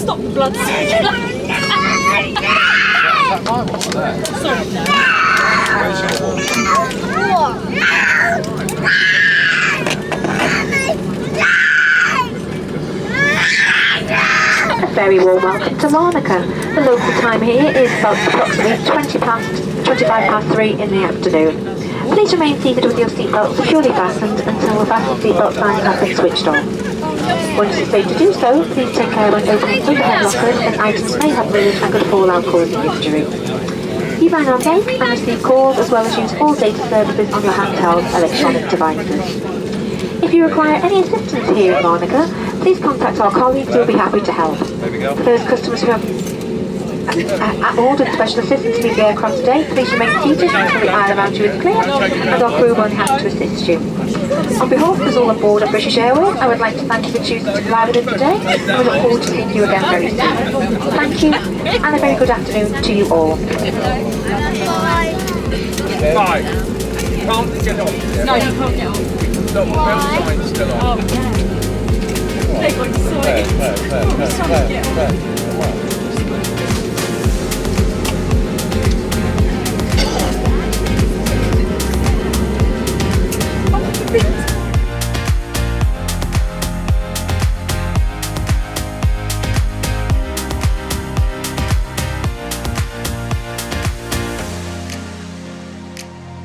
Stop the blood circulation. Sorry, no. A very warm welcome to Larnaca. The local time here is about approximately 25 past 3 in the afternoon. Please remain seated with your seatbelt securely fastened until the fasten seatbelt sign has been switched on. Once it's safe to do so, please take care when opening overhead lockers as items may have moved and could fall out causing injury. You dine on tape and receive calls as well as use all data services on your handheld electronic devices. If you require any assistance here in Larnaca, please contact our colleagues who will be happy to help. For those customers who have ordered special assistance to leave the aircraft today, please remain seated until the aisle around you is clear and our crew will be happy to assist you. On behalf of us all on board of British Airways, I would like to thank you for choosing to fly with us today and we look forward to seeing you again very soon. Thank you and a very good afternoon to you all. Right. Can't get off. No, you can't get off. The sign's still on. Oh, yeah. They're going to There.